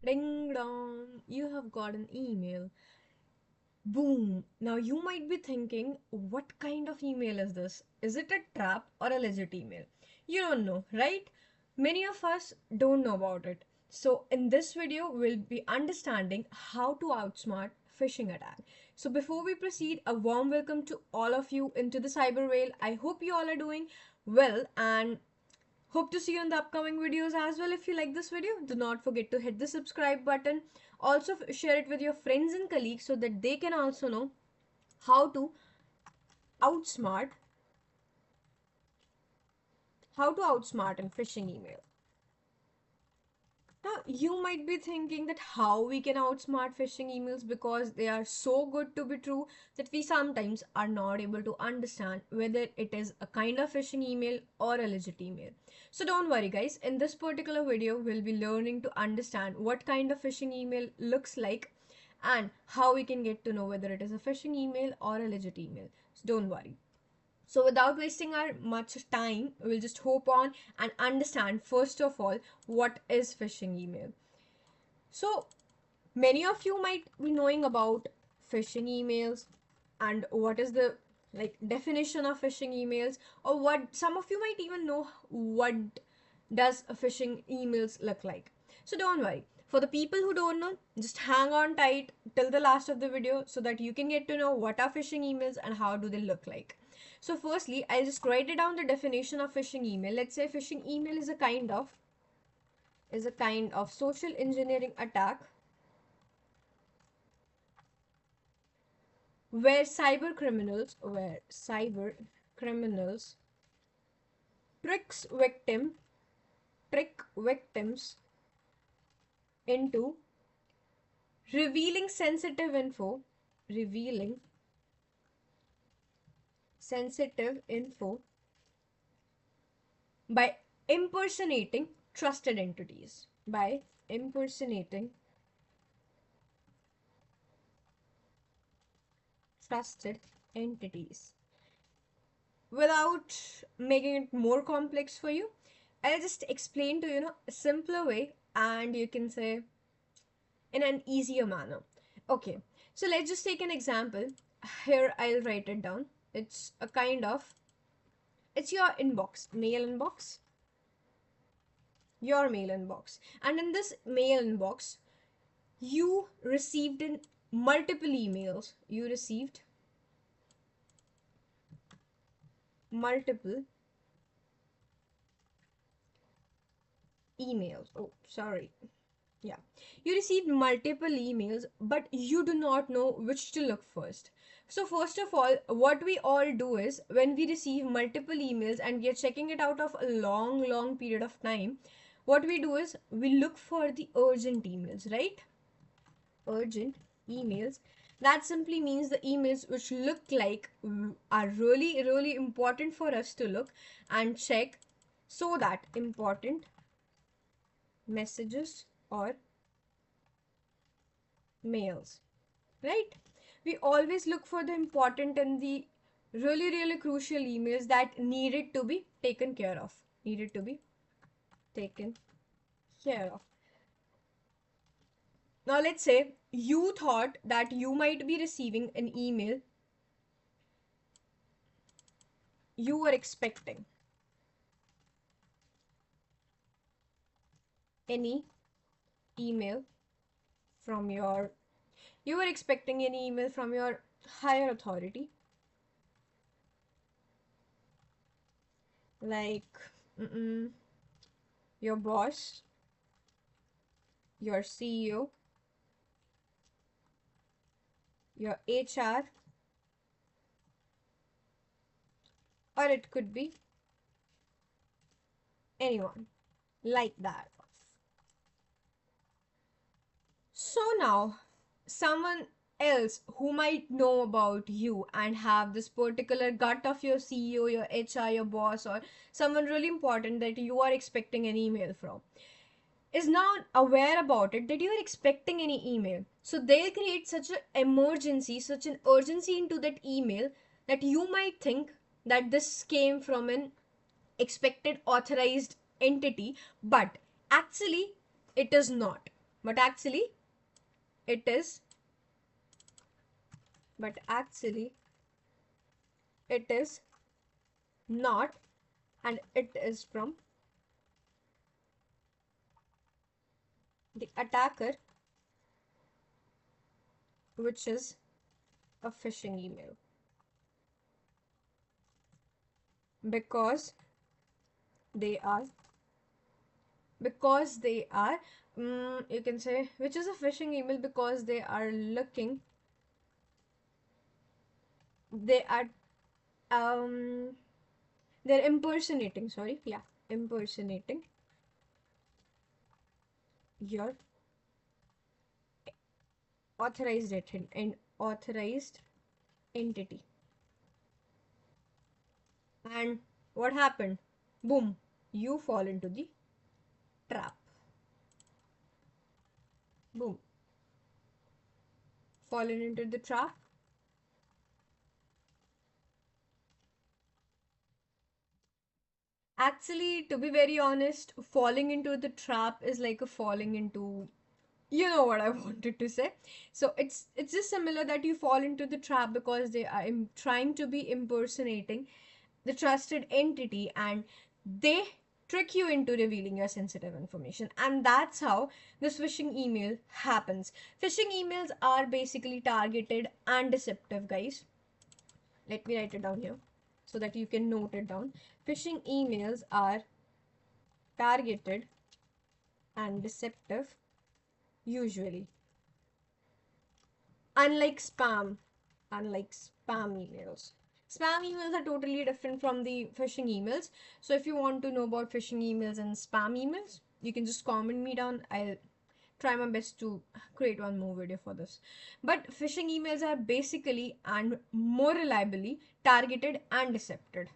Ding dong, you have got an email. Boom. Now you might be thinking, what kind of email is this? Is it a trap or a legit email? You don't know, right? Many of us don't know about it. So in this video, we'll be understanding how to outsmart phishing attack. So before we proceed, a warm welcome to all of you into the cyber whale. I hope you all are doing well and hope to see you in the upcoming videos as well. If you like this video, do not forget to hit the subscribe button. Also share it with your friends and colleagues so that they can also know how to outsmart in phishing email. Now, you might be thinking that how we can outsmart phishing emails because they are so good to be true that we sometimes are not able to understand whether it is a kind of phishing email or a legit email. So don't worry guys, in this particular video, we'll be learning to understand what kind of phishing email looks like and how we can get to know whether it is a phishing email or a legit email. So don't worry. So without wasting our much time, we'll just hop on and understand first of all what is phishing email. So many of you might be knowing about phishing emails and what is the definition of phishing emails, or what some of you might even know what does a phishing emails look like. So don't worry. For the people who don't know, just hang on tight till the last of the video so that you can get to know what are phishing emails and how do they look like. So firstly, I'll just write it down the definition of phishing email. Let's say phishing email is a kind of social engineering attack where cyber criminals tricks victim trick victims into revealing revealing sensitive info by impersonating trusted entities. By impersonating trusted entities. Without making it more complex for you, I'll just explain to you know a simpler way and you can say in an easier manner. Okay, so let's just take an example. Here I'll write it down. It's a kind of it's your inbox, mail inbox, your mail inbox. And in this mail inbox, you received in multiple emails. You received multiple emails. Oh, sorry. Yeah. You received multiple emails, but you do not know which to look first. So first of all, what we all do is when we receive multiple emails and we are checking it out of a long period of time, what we do is we look for the urgent emails, right? Urgent emails. That simply means the emails which look like are really important for us to look and check, so that important messages or mails, right? We always look for the important and the really crucial emails that needed to be taken care of. Needed to be taken care of. Now let's say you thought that you might be receiving an email. You were expecting any email from your you were expecting any email from your higher authority, like your boss, your CEO, your HR, or it could be anyone like that. So now, someone else who might know about you and have this particular gut of your CEO, your HR, your boss, or someone really important that you are expecting an email from is not aware about it that you are expecting any email. So they'll create such an emergency, such an urgency into that email that you might think that this came from an expected authorized entity, but actually it is not. but actually it is but actually it is not, and it is from the attacker, which is a phishing email, because they are you can say, which is a phishing email because they are um they're impersonating, sorry, yeah, impersonating your authorized entity. And what happened? Boom, you fall into the trap. Boom, fallen into the trap. Actually, to be very honest, falling into the trap is like a falling into, you know what I wanted to say. So it's just similar that you fall into the trap because they are trying to be impersonating the trusted entity, and they trick you into revealing your sensitive information. And that's how this phishing email happens. Phishing emails are basically targeted and deceptive, guys. Let me write it down here so that you can note it down. Phishing emails are targeted and deceptive, usually. Unlike spam, unlike spam emails. Spam emails are totally different from the phishing emails. So if you want to know about phishing emails and spam emails, you can just comment me down. I'll try my best to create one more video for this. But phishing emails are basically and more reliably targeted and deceptive.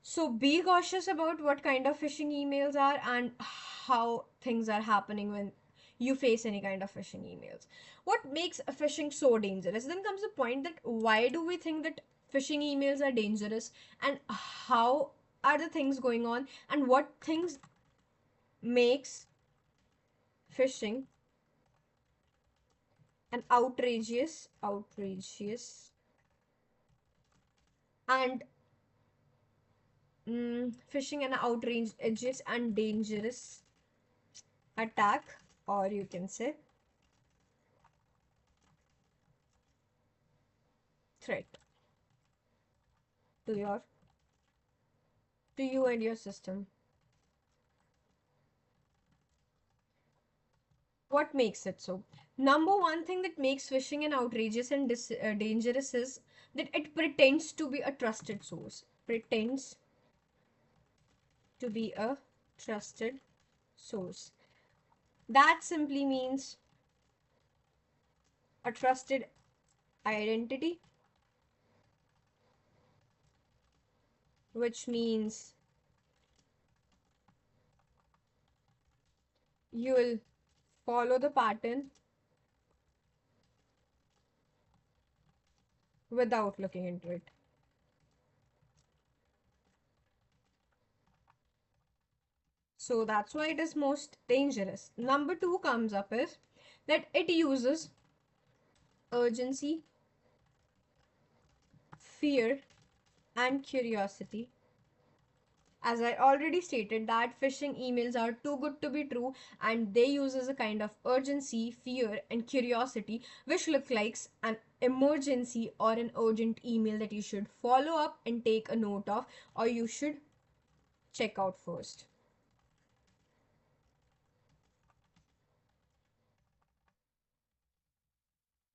So be cautious about what kind of phishing emails are and how things are happening when you face any kind of phishing emails. What makes phishing so dangerous? Then comes the point that why do we think that phishing emails are dangerous, and how are the things going on, and what things makes phishing an outrageous and phishing an outrageous and dangerous attack, or you can say threat to you and your system. What makes it so? Number one thing that makes phishing an outrageous and dangerous is that it pretends to be a trusted source. Pretends to be a trusted source. That simply means a trusted identity, which means you will follow the pattern without looking into it. So that's why it is most dangerous. Number two comes up is that it uses urgency, fear, and curiosity. As I already stated, that phishing emails are too good to be true, and they use as a kind of urgency, fear, and curiosity, which look like an emergency or an urgent email that you should follow up and take a note of, or you should check out first.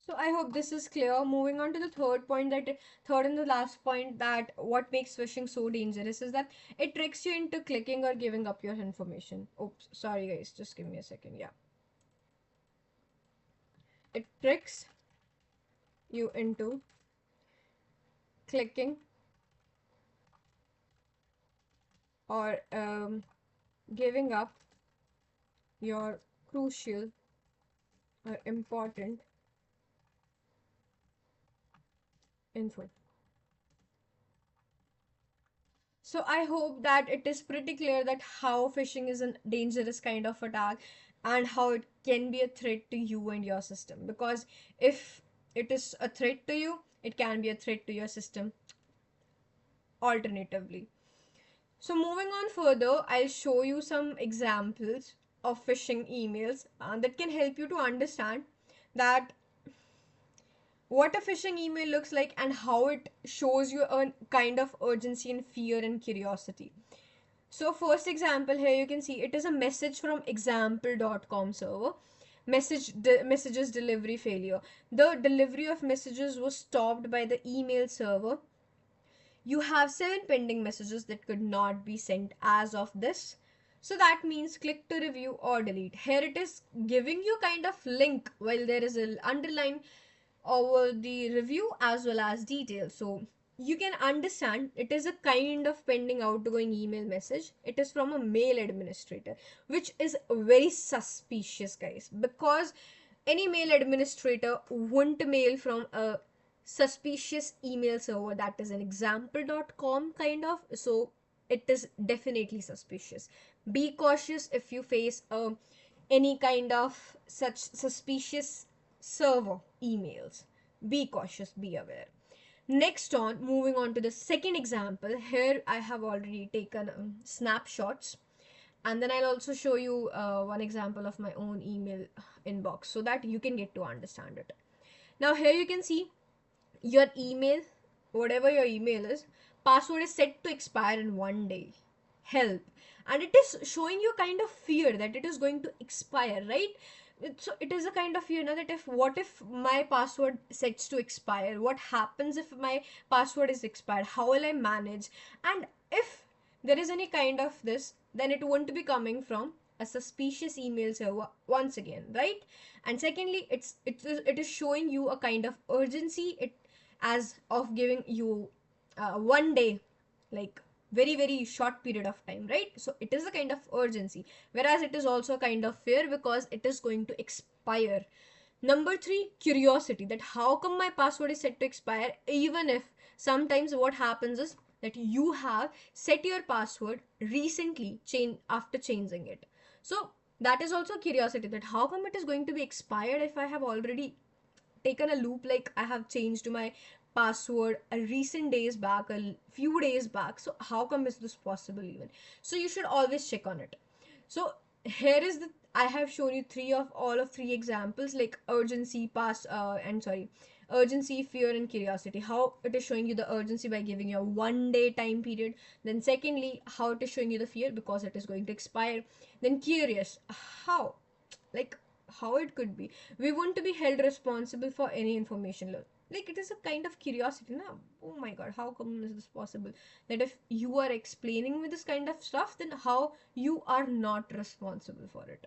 So I hope this is clear. Moving on to the third and the last point, that what makes phishing so dangerous is that it tricks you into clicking or giving up your information. Oops, sorry guys, just give me a second. Yeah. It tricks you into clicking or giving up your crucial or important info. So I hope that it is pretty clear that how phishing is a dangerous kind of attack. and how it can be a threat to you and your system. Because if it is a threat to you, it can be a threat to your system alternatively. So, moving on further, I'll show you some examples of phishing emails that can help you to understand that what a phishing email looks like and how it shows you a kind of urgency and fear and curiosity. So, first example here you can see it is a message from example.com server. Messages delivery failure. The delivery of messages was stopped by the email server. You have 7 pending messages that could not be sent as of this. So that means click to review or delete. Here it is giving you kind of link while there is an underline over the review as well as details. So you can understand it is a kind of pending outgoing email message. It is from a mail administrator, which is very suspicious, guys, because any mail administrator won't mail from a suspicious email server that is an example.com kind of. So it is definitely suspicious. Be cautious if you face any kind of such suspicious server emails. Be cautious, be aware. Next on, moving on to the second example. Here I have already taken snapshots, and then I'll also show you one example of my own email inbox so that you can get to understand it. Now here you can see your email, whatever your email is, password is set to expire in 1 day. Help. And it is showing you kind of fear that it is going to expire, right? So it is a kind of fear, that if what if my password sets to expire, what happens if my password is expired, how will I manage? And if there is any kind of this, then it won't be coming from a suspicious email server once again, right? And secondly, it is showing you a kind of urgency, it as of giving you 1 day, like very very short period of time, right? So it is a kind of urgency, whereas it is also a kind of fear because it is going to expire. Number 3, curiosity, that how come my password is set to expire, even if sometimes what happens is that you have set your password recently after changing it. So that is also curiosity, that how come it is going to be expired if I have already taken a loop, like I have changed my password a recent days back, a few days back. So how come is this possible even? So you should always check on it. So here is the I have shown you three examples, like urgency, urgency, fear, and curiosity. How it is showing you the urgency by giving you a 1 day time period. Then secondly, how it is showing you the fear because it is going to expire. Then curious, how, like how it could be. We want to be held responsible for any information loss. Like it is a kind of curiosity now. Oh my god, how come is this possible? That if you are explaining me this kind of stuff, then how you are not responsible for it.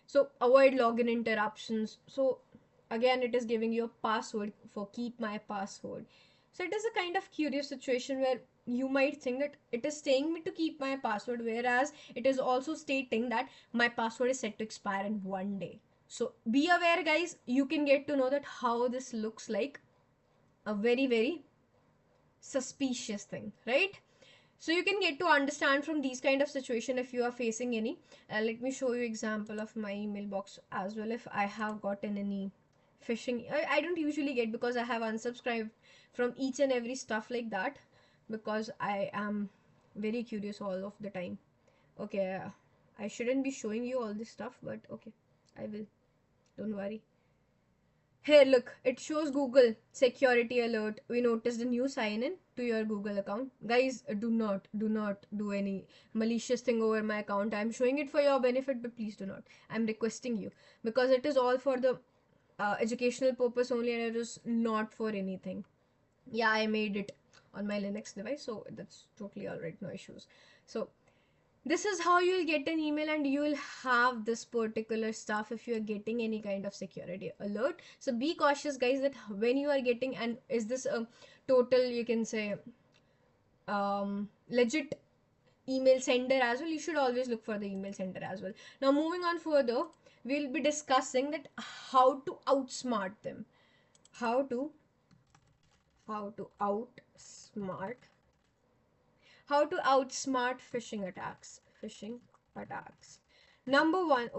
So avoid login interruptions. So again, it is giving you a password for keep my password. So it is a kind of curious situation where you might think that it is saying me to keep my password, whereas it is also stating that my password is set to expire in 1 day. So be aware, guys. You can get to know that how this looks like a very very suspicious thing, right? So you can get to understand from these kind of situation if you are facing any. Let me show you example of my email box as well, if I have gotten any phishing. I don't usually get, because I have unsubscribed from each and every stuff like that, because I am very curious all of the time. Okay, I shouldn't be showing you all this stuff, but okay, I will, don't worry. Here, look, it shows Google security alert. We noticed a new sign in to your Google account. Guys, do not do any malicious thing over my account. I'm showing it for your benefit, but please do not. I'm requesting you, because it is all for the educational purpose only, and it is not for anything. Yeah, I made it on my Linux device, so that's totally alright, no issues. So this is how you'll get an email, and you'll have this particular stuff if you're getting any kind of security alert. So be cautious, guys, that when you are getting, and is this a total, you can say, legit email sender as well, you should always look for the email sender as well. Now moving on further, we'll be discussing that how to outsmart them. How to how to outsmart how to outsmart phishing attacks. Number one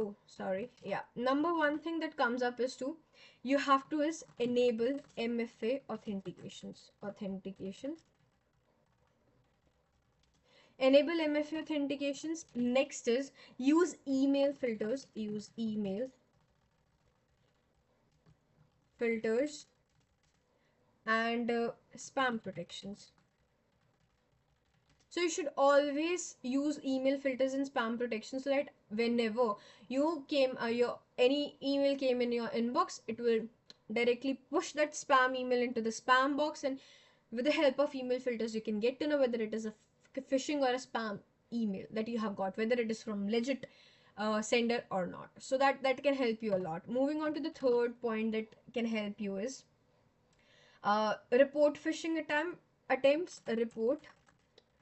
thing that comes up is to you have to is enable MFA authentication. Enable MFA authentications. Next is use email filters. Use email filters and spam protections. So you should always use email filters and spam protection so that whenever your any email came in your inbox, it will directly push that spam email into the spam box, and with the help of email filters, you can get to know whether it is a phishing or a spam email that you have got, whether it is from legit sender or not. So that can help you a lot. Moving on to the third point that can help you is report phishing attempts. Report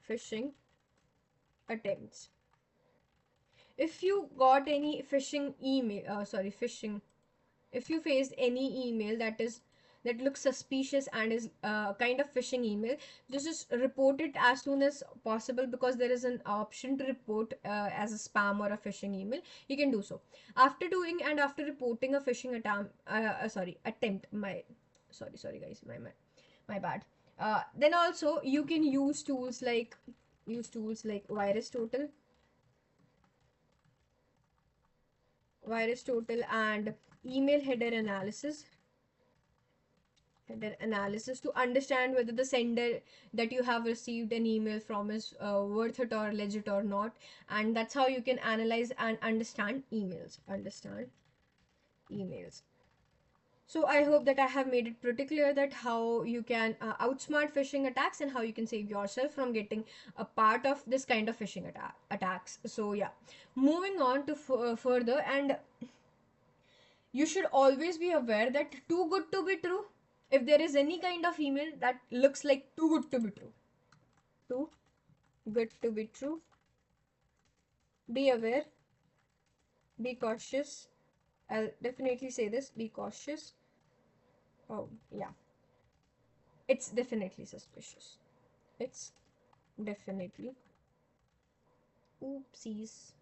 phishing attempts. If you got any phishing email, if you faced any email that looks suspicious and is kind of phishing email, just report it as soon as possible, because there is an option to report as a spam or a phishing email. You can do so after doing and after reporting a phishing attempt. Sorry guys, my bad. Then also you can use tools like VirusTotal and email header analysis to understand whether the sender that you have received an email from is worth it or legit or not. And that's how you can analyze and understand emails. So I hope that I have made it pretty clear that how you can outsmart phishing attacks and how you can save yourself from getting a part of this kind of phishing attacks. So yeah, moving on to further, and you should always be aware that too good to be true. If there is any kind of email that looks like too good to be true, too good to be true, be aware, be cautious. I'll definitely say this, be cautious. Oh, yeah. It's definitely suspicious. It's definitely. Oopsies.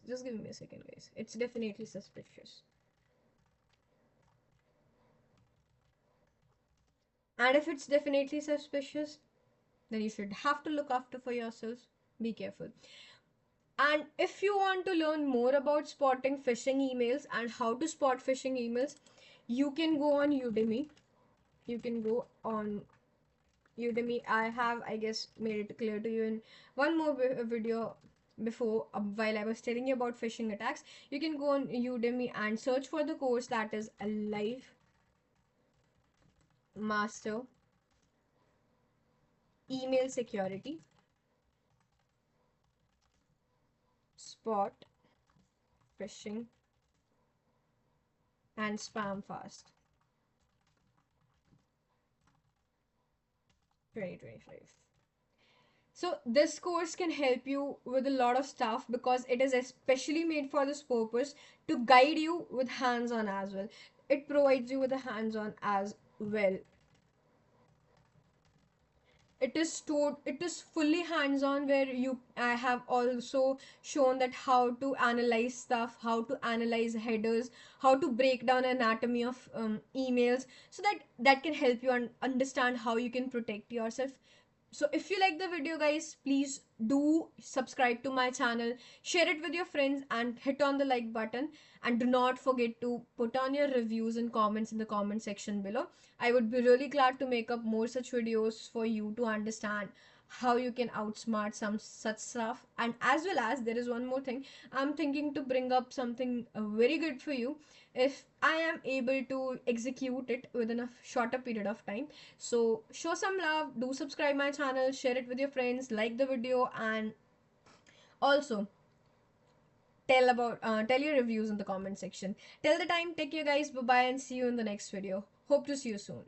Just give me a second, guys. It's definitely suspicious. And if it's definitely suspicious, then you should have to look after for yourselves. Be careful. And if you want to learn more about spotting phishing emails and how to spot phishing emails, you can go on Udemy. I have, I guess, made it clear to you in one more video before, while I was telling you about phishing attacks. You can go on Udemy and search for the course that is Live Master Email Security. Spot phishing and spam fast 2025. So this course can help you with a lot of stuff because it is especially made for this purpose, to guide you with hands-on as well. It provides you with a hands-on as well. It is fully hands-on, where I have also shown that how to analyze stuff, how to analyze headers, how to break down anatomy of emails, so that can help you understand how you can protect yourself. So if you like the video, guys, please do subscribe to my channel, share it with your friends, and hit on the like button. And do not forget to put on your reviews and comments in the comment section below. I would be really glad to make up more such videos for you to understand how you can outsmart some such stuff. And as well as, there is one more thing, I'm thinking to bring up something very good for you if I am able to execute it within a shorter period of time. So show some love, do subscribe my channel, share it with your friends, like the video, and also tell your reviews in the comment section. Till the time, take care guys, bye bye, and see you in the next video. Hope to see you soon.